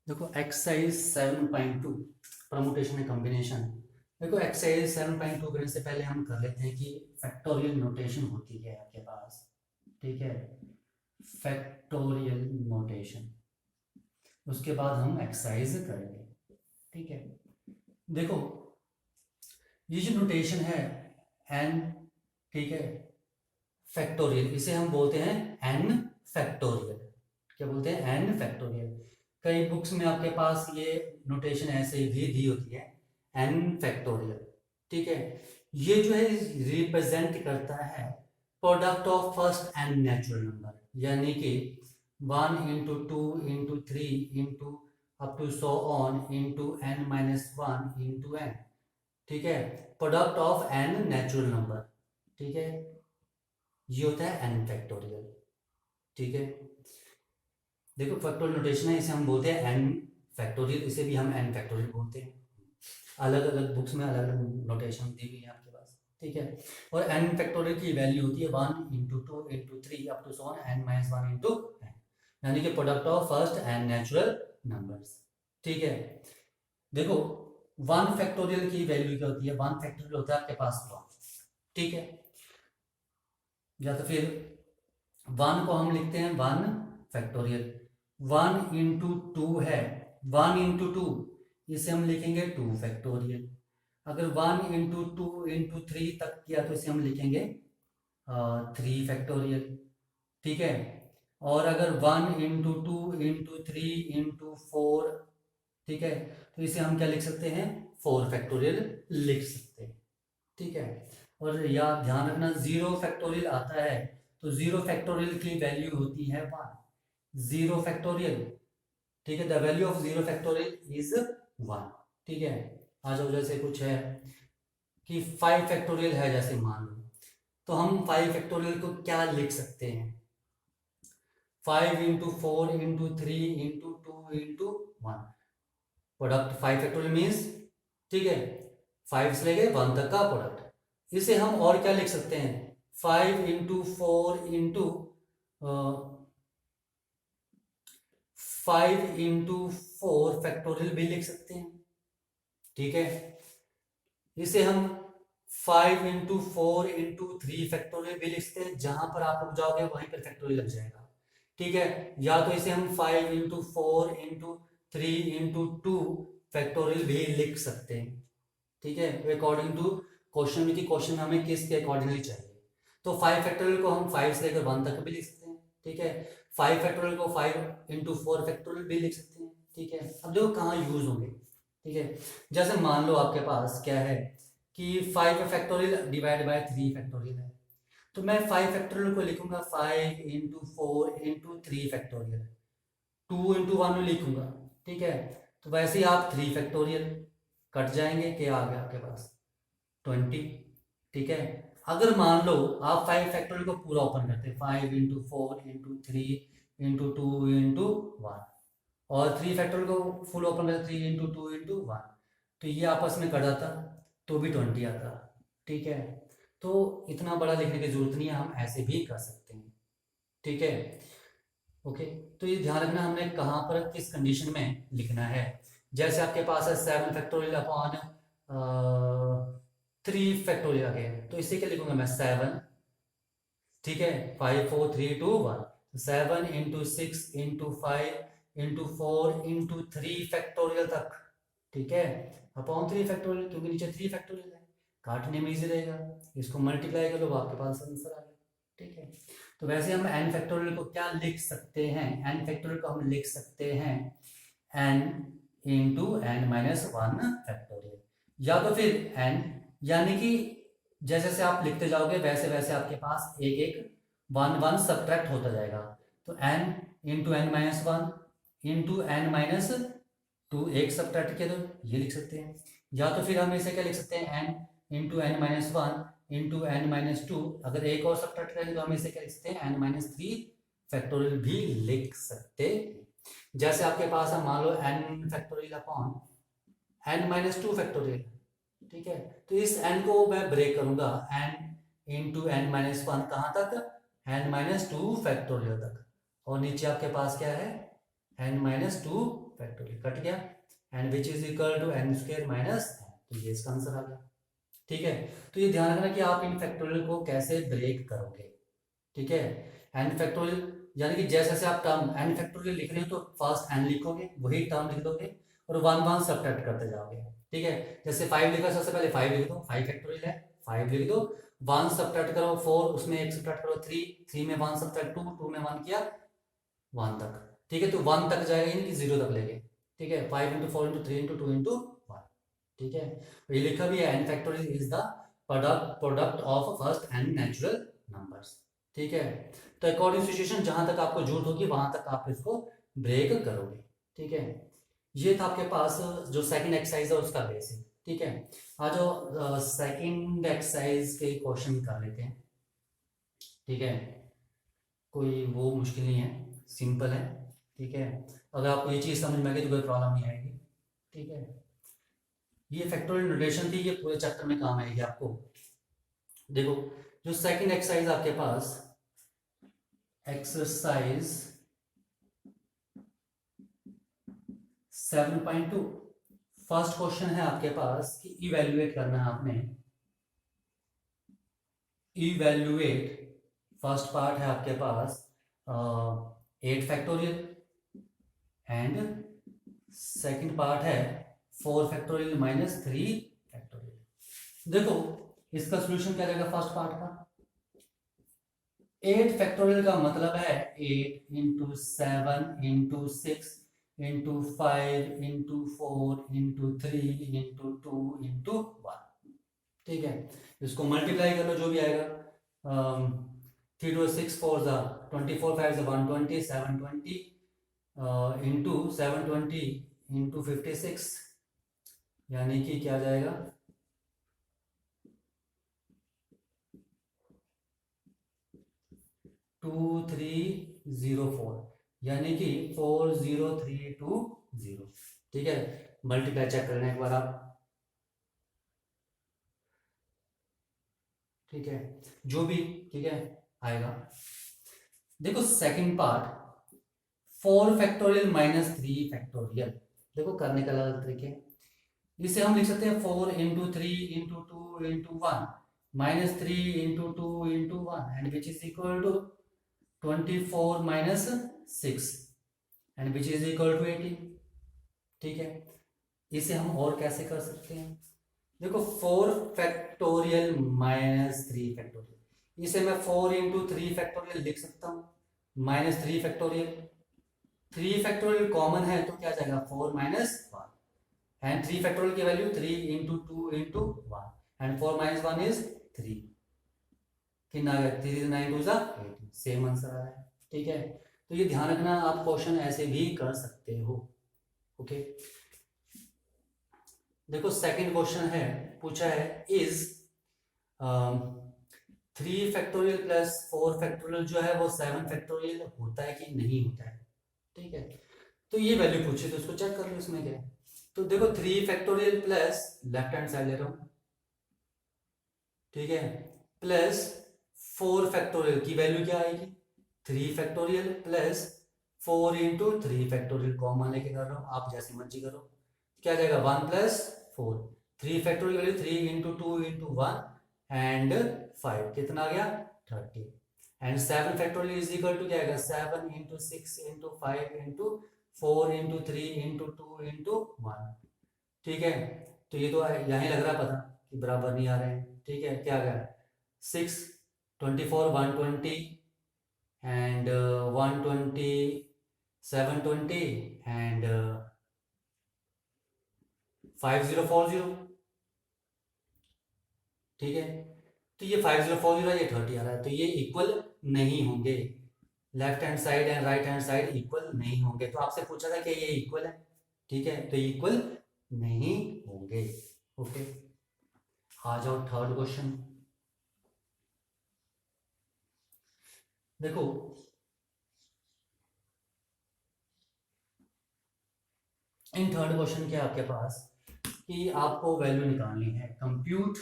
देखो exercise 7.2 permutation and combination. देखो exercise 7.2 करने से पहले हम कर लेते हैं कि फैक्टोरियल नोटेशन होती है आपके पास। ठीक है, फैक्टोरियल नोटेशन, उसके बाद हम एक्सरसाइज करेंगे। ठीक है, देखो ये जो नोटेशन है एन, ठीक है, फैक्टोरियल, इसे हम बोलते हैं एन फैक्टोरियल। क्या बोलते हैं? N factorial. कई बुक्स में आपके पास ये नोटेशन ऐसे भी दी होती है, एन फैक्टोरियल। ठीक है, ये जो है रिप्रेजेंट करता है product of first n natural number, यानी कि 1 into 2 into 3 into up to so on into n-1 into n। ठीक है, product of n natural number. ठीक है, ये होता है एन फैक्टोरियल। ठीक है, देखो फैक्टोरियल नोटेशन है, इसे हम बोलते हैं एन फैक्टोरियल, इसे भी हम एन फैक्टोरियल बोलते हैं। अलग अलग बुक्स में अलग अलग नोटेशन दी हुई है आपके पास। ठीक है, और एन फैक्टोरियल की वैल्यू होती है 1 into 2 into 3 up to so on n-1 into n, यानी कि product of first n natural numbers. ठीक है, देखो 1 फैक्टोरियल की वैल्यू क्या होती है? 1 फैक्टोरियल होता है आपके पास 1। ठीक है, या तो फिर 1 को हम लिखते हैं 1 फैक्टोरियल। 1 into 2 है, 1 into 2, इसे हम लिखेंगे 2 फैक्टोरियल। अगर 1 into 2 into 3 तक किया तो इसे हम लिखेंगे 3 फैक्टोरियल। ठीक है, और अगर 1 into 2 into 3 into 4, ठीक है, तो इसे हम क्या लिख सकते हैं? 4 फैक्टोरियल लिख सकते हैं। ठीक है, और याद ध्यान रखना 0 फैक्टोरियल आता है तो 0 फैक्टोरियल की वैल्यू होती है 1। 0 फैक्टोरियल, ठीक है, the value of 0 factorial is 1। ठीक है, आ जाओ, जैसे कुछ है कि 5 फैक्टोरियल है, जैसे मान लो, तो हम 5 फैक्टोरियल को क्या लिख सकते हैं? 5 into 4 into 3 into 2 into 1, product 5 factorial means, ठीक है, 5 से लेके 1 तक का प्रोडक्ट। इसे हम और क्या लिख सकते हैं? 5 into 4 फैक्टोरियल भी लिख सकते हैं। ठीक है, इसे हम 5 into 4 into 3 फैक्टोरियल भी लिख सकते हैं, जहां पर आप रुक जाओगे वहीं पर फैक्टोरियल लग जाएगा। ठीक है, या तो इसे हम 5 into 4 into 3 into 2 फैक्टोरियल भी लिख सकते हैं। ठीक है, अकॉर्डिंग टू क्वेश्चन में, कि क्वेश्चन हमें किसके अकॉर्डिंगली चाहिए। तो 5 फैक्टोरियल को हम 5 से लेकर 1 तक भी लिख सकते हैं। ठीक है, 5 फैक्टोरियल को 5 into 4 फैक्टोरियल भी लिख सकते हैं। ठीक है, अब देखो कहाँ यूज होंगे। ठीक है, जैसे मान लो आपके पास क्या है कि 5 फैक्टोरियल डिवाइड बाय 3 फैक्टोरियल है, तो मैं 5 फैक्टोरियल को लिखूंगा 5 into 4 into 3 फैक्टोरियल, 2 into 1 लिखूंगा। ठीक है, तो वैसे ही आप 3 फैक्टोरियल कट जाएंगे, क्या आ गया आपके पास? 20। ठीक है, अगर मान लो आप 5 फैक्टोरियल को पूरा ओपन करते हैं, 5 into 4 into 3 into 2 into 1, और 3 फैक्टोरियल को फुल ओपन करते 3 into 2 into 1, तो ये आपस में कट जाता तो भी 20 आता। ठीक है, तो इतना बड़ा लिखने की जरूरत नहीं है, हम ऐसे भी कर सकते हैं। ठीक है, ओके, तो ये ध्यान रखना हमने कहाँ पर किस कंडीशन में लिखना है। जैसे आपके पास है 7 फैक्टोरियल अपॉन 3 फैक्टोरियल आ गया, तो इसे क्या लिखूंगा मैं? 7। ठीक है, 5 4 3 2 1, 7 into 6 into 5 into 4 into 3 factorial तक। ठीक है, अपॉन 3 फैक्टोरियल, क्योंकि नीचे 3 फैक्टोरियल है, काटने में इजी रहेगा, इसको मल्टीप्लाई करो आपके पास आंसर आ गया। ठीक है, तो वैसे हम एन फैक्टोरियल को क्या लिख सकते हैं? एन फैक्टोरियल को हम लिख सकते हैं एन इंटू n-1 फैक्टोरियल, या तो फिर एन, यानी कि जैसे जैसे आप लिखते जाओगे वैसे वैसे आपके पास एक एक 1 1 सब्ट्रैक्ट होता जाएगा। तो n into n-1 into n-2, एक सब्ट्रैक्ट किया तो ये लिख सकते हैं, या तो फिर हम इसे क्या लिख सकते हैं? n into n-1 into n-2, अगर एक और सब्ट्रैक्ट करेंगे तो हम इसे क्या लिख सकते हैं? n-3 फैक्टोरियल भी लिख सकते हैं। जैसे आपके पास है मान लो n factorial upon n-2 factorial. ठीक है, तो इस n को मैं ब्रेक करूंगा, n इंटू n-1 कहाँ तक? n-2 फैक्टोरियल तक, और नीचे आपके पास क्या है? n-2 फैक्टोरियल कट गया, and which is equal to n square minus, तो ये इसका आंसर आ गया। ठीक है, तो ये ध्यान रखना कि आप इन फैक्टोरियल को कैसे ब्रेक करोगे। ठीक है, n फैक्टोरियल यानी कि जैसे जैसे आप टर्म n फैक्टोरियल लिख रहे हो तो फर्स्ट n लिखोगे, वही टर्म लिख दोगे और वन वन सब्ट्रैक्ट करते जाओगे। ठीक है, जैसे 5 लिखा सबसे पहले 5 लिख दो, 5 फैक्टोरियल है 5 लिख दो, 1 सब्ट्रैक्ट करो 4, उसमें 1 सब्ट्रैक्ट करो 3 में 1 सब्ट्रैक्ट 2 में 1 किया 1 तक। ठीक है, तो 1 तक जाएगा यानी कि 0 तक लेंगे। ठीक है, 5 इंटू 4 इंटू 3 इंटू 2 इंटू 1। ठीक है, तो ये लिखा भी है n factorial is the product of first n natural numbers. ठीक है, तो अकॉर्डिंग सिचुएशन जहां तक आपको जरूरत होगी वहां तक आप इसको ब्रेक करोगे। ठीक है, ये था आपके पास जो सेकंड एक्सरसाइज है उसका बेसिक। ठीक है, आज जो सेकंड एक्सरसाइज के क्वेश्चन कर लेते हैं। ठीक है, कोई वो मुश्किल नहीं है, सिंपल है। ठीक है, अगर आपको ये चीज़ समझ में आ गई तो कोई प्रॉब्लम नहीं आएगी। ठीक है, ये फैक्टोरियल नोटेशन थी, ये पूरे चैप्टर में काम आएगी आपको। देखो, जो सेकंड एक्सरसाइज आपके पास एक्सरसाइज 7.2 फर्स्ट क्वेश्चन है आपके पास कि इवैल्यूएट करना है आपने। इवैल्यूएट फर्स्ट पार्ट है आपके पास 8 फैक्टोरियल एंड सेकंड पार्ट है 4 फैक्टोरियल माइनस 3 फैक्टोरियल। देखो, इसका सॉल्यूशन क्या रहेगा फर्स्ट पार्ट का। 8 फैक्टोरियल का मतलब है 8 into 7 into 6 into 5 into 4 into 3 into 2 into 1। ठीक है, इसको मल्टीप्लाई कर लो जो भी आएगा। 3 2 6 4 ज़ा 24 5 ज़ा 120 720 इंटू 720 इंटू 56 यानी कि क्या जाएगा 2304 यानी कि 40320। ठीक है, मल्टीप्लाई चेक करना एक बार आप। ठीक है, जो भी ठीक है आएगा। देखो second part 4 factorial minus 3 factorial, देखो करने का अलग तरीके। इसे हम लिख सकते हैं 4 into 3 into 2 into 1 minus 3 into 2 into 1 and which is equal to 24 minus 6 and which is equal to 18। ठीक है, इसे हम और कैसे कर सकते हैं। देखो 4 फैक्टोरियल माइनस 3 फैक्टोरियल, इसे मैं 4 इंटू 3 फैक्टोरियल लिख सकता हूँ माइनस 3 फैक्टोरियल। 3 फैक्टोरियल कॉमन है तो क्या जाएगा 4 माइनस 1 एंड 3 फैक्टोरियल की value 3 into 2 into 1 and 4 minus 1 is 3। कितना आ गया 3 9 2 ज़ा 18, सेम आंसर आ रहा है। ठीक है, तो ये ध्यान रखना, आप क्वेश्चन ऐसे भी कर सकते हो। ओके, देखो सेकंड क्वेश्चन है, पूछा है इज 3 फैक्टोरियल प्लस 4 फैक्टोरियल जो है वो 7 फैक्टोरियल होता है कि नहीं होता है। ठीक है, तो ये वैल्यू पूछी तो उसको चेक कर लो इसमें क्या है। तो देखो 3 factorial plus left hand side ले रहा हूं, ठीक है, प्लस 4 फैक्टोरियल की वैल्यू क्या आएगी 3 factorial plus 4 into 3 factorial common लेके कर रहा हूं, आप जैसे मर्जी करो। क्या जाएगा 1 plus 4, 3 factorial value 3 into 2 into 1 and 5 कितना आ गया 30 and 7 factorial is equal to क्या आएगा 7 into 6 into 5 into 4 into 3 into 2 into 1। ठीक है, तो ये तो यहीं लग रहा पता कि बराबर नहीं आ रहे हैं। ठीक है, क्या आ गया 6 24 120 एंड 120 720 एंड 5040। ठीक है, तो ये 5040 है, ये 30 आ रहा है, तो ये इक्वल नहीं होंगे। Left hand side and right hand side equal नहीं होंगे, तो आपसे पूछा था कि ये इक्वल है। ठीक है, तो इक्वल नहीं होंगे। ओके, आ जाओ थर्ड क्वेश्चन। देखो इन थर्ड क्वेश्चन के आपके पास कि आपको वैल्यू निकालनी है, compute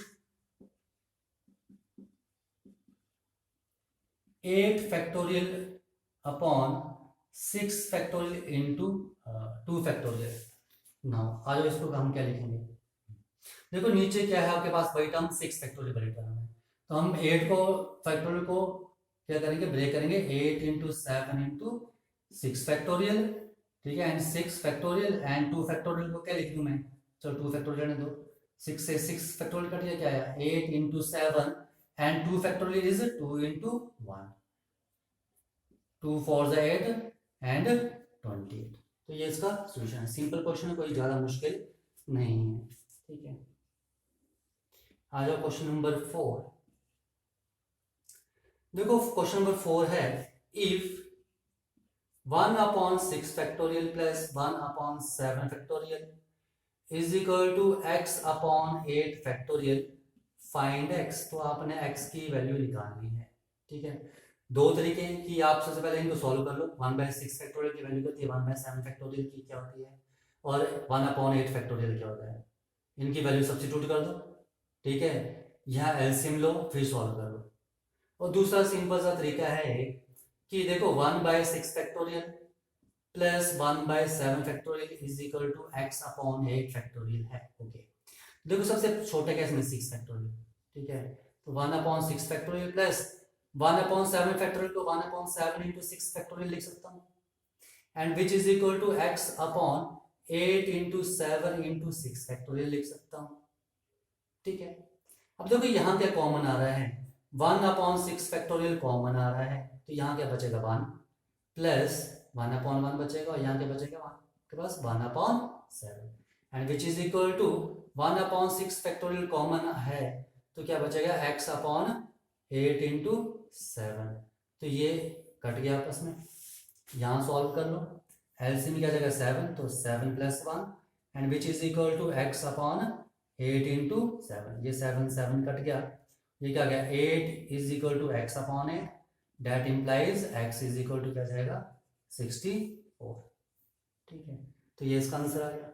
8 factorial upon 6 factorial into 2 factorial. Now आ जाओ, इसको हम क्या लिखेंगे? देखो नीचे क्या है आपके पास, वही टर्म 6 फैक्टोरियल बड़ी टर्म है, तो हम 8 को फैक्टोरियल को क्या करेंगे, ब्रेक करेंगे, 8 इंटू 7 इंटू 6 फैक्टोरियल, ठीक है, एंड 6 फैक्टोरियल एंड 2 फैक्टोरियल को क्या लिख दूं मैं, चलो 2 फैक्टोरियल रहने दो, 6 से 6 फैक्टोरियल कट गया, क्या आया 8 into 7 and 2 factorial is 2 into 1, 2 4 ज़ा 8 एंड 28। तो ये इसका सोल्यूशन है, सिंपल क्वेश्चन है, कोई ज़्यादा मुश्किल नहीं है, ठीक है। आ जाओ क्वेश्चन नंबर 4। देखो क्वेश्चन नंबर 4 है, if 1/6 factorial plus 1/7 factorial is equal to x/8 factorial, find x। तो आपने x की वैल्यू निकालनी है, ठीक है। दो तरीके हैं कि आप सबसे पहले इनको सॉल्व कर लो, 1/6 फैक्टोरियल की वैल्यू होती है, 1/7 फैक्टोरियल की क्या होती है, और 1/8 फैक्टोरियल क्या होता है, इनकी वैल्यू सब्स्टिट्यूट कर दो, ठीक है। यहाँ एलसीएम लो, फिर सॉल्व कर लो। और दूसरा सिंपल सा तरीका है कि देखो 1/6 factorial plus 1/7 factorial is equal to x/8 factorial है, ओके। देखो सबसे छोटा केस में 6 फैक्टोरियल, ठीक है, तो 1/6 फैक्टोरियल प्लस 1/7 फैक्टोरियल को 1/7 इंटू 6 फैक्टोरियल लिख सकता हूँ, and which is equal to x/8 into 7 into 6 factorial लिख सकता हूँ, ठीक है। अब देखो यहाँ क्या कॉमन आ रहा है, 1/6 फैक्टोरियल कॉमन आ रहा है, तो यहाँ क्या बचेगा 1 प्लस 1/1 बचेगा, और यहाँ क्या बचेगा आपके पास 1/7, and which is equal to 1/6 factorial common है, तो क्या बचेगा x/8 इंटू 7। तो ये कट गया आपस में, यहाँ सॉल्व कर लो, एलसीएम क्या जाएगा 7, तो 7 plus 1 and which is equal to x/8 into 7, ये 7 7 कट गया, ये क्या गया 8 is equal to x/8, that implies x is equal to क्या जाएगा 64, ठीक है। तो ये इसका आंसर आ गया,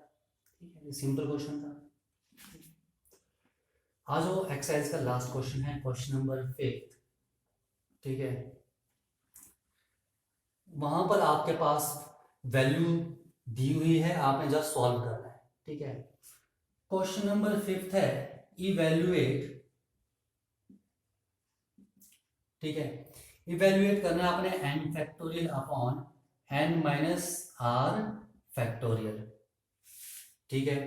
ठीक है, ये सिंपल क्वेश्चन था। आज वो एक्सरसाइज का लास्ट क्वेश्चन है, क्वेश्चन नंबर 5, ठीक है। वहां पर आपके पास वैल्यू दी हुई है, आपने जस्ट सॉल्व करना है, ठीक है। क्वेश्चन नंबर 5 है, इवैल्यूएट, ठीक है, इवैल्यूएट करना है आपने n factorial upon n minus r factorial, ठीक है।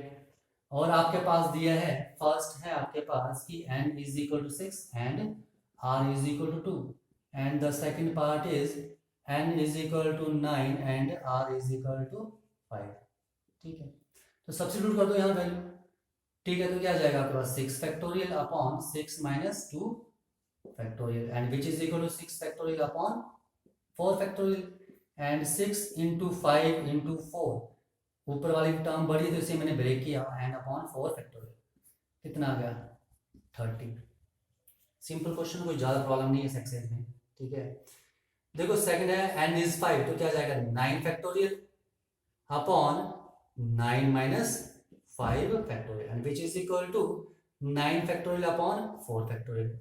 और आपके पास दिया है, फर्स्ट है आपके पास कि n is equal to 6 and r is equal to 2, and the second part is n is equal to 9 and r is equal to 5, ठीक है। तो सब्स्टिट्यूट कर दो यहाँ वैल्यू, ठीक है। तो क्या जाएगा आपके पास 6 factorial upon 6 minus 2 factorial, and which is equal to 6 factorial upon 4 factorial, and 6 into 5 into 4, ऊपर वाली टर्म बड़ी तो इसे मैंने ब्रेक किया, एंड अपॉन 4 फैक्टोरियल, कितना आ गया 30। सिंपल क्वेश्चन, कोई ज़्यादा प्रॉब्लम नहीं है इस एक्सरसाइज में, ठीक है। देखो सेकंड है n इज 5, तो क्या जाएगा 9 factorial upon 9 minus 5 factorial, and which is equal to 9 factorial upon 4 factorial.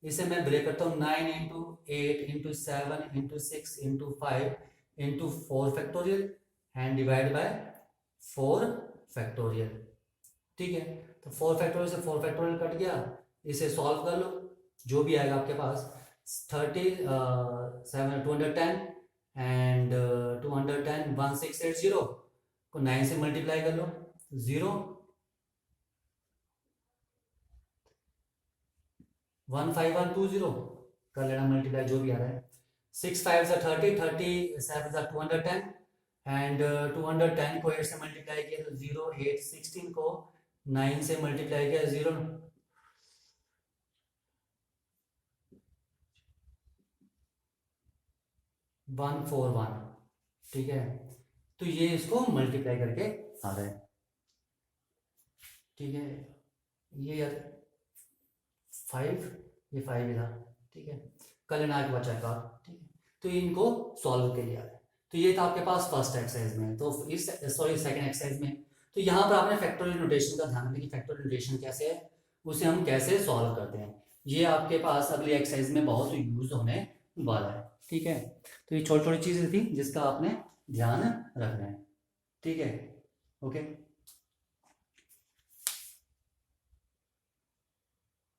इसे मैं ब्रेक करता हूँ, 9 into 8 into 7 into 6 into 5 into 4 factorial and divide by 4 factorial, ठीक है। तो 4 फैक्टोरियल से 4 फैक्टोरियल कट गया, इसे सॉल्व कर लो, जो भी आएगा आपके पास 210 एंड 210 1680 को 9 से मल्टीप्लाई कर लो, 0 15120 कर लेना मल्टीप्लाई, जो भी आ रहा है, 6 5 30, 37 210 एंड 210 को 8 से मल्टीप्लाई किया तो 0, 8 16 को 9 से मल्टीप्लाई किया 0 141, ठीक है। तो ये इसको मल्टीप्लाई करके आ रहा है, ठीक है। ये यार 5, ये 5 इधर, ठीक है, कर लेना आगे बचा का, ठीक है। तो इनको सॉल्व के लिए आ रहा है। तो ये था आपके पास फर्स्ट एक्सरसाइज में, तो इस सेकंड एक्सरसाइज में, तो यहाँ पर आपने फैक्टोरियल नोटेशन का ध्यान रखना कि फैक्टोरियल नोटेशन कैसे है, उसे हम कैसे सॉल्व करते हैं, ये आपके पास अगली एक्सरसाइज में बहुत यूज होने वाला है, ठीक है। तो ये छोटी छोटी चीज़ें थी जिसका आपने ध्यान रखना है, ठीक है, ओके।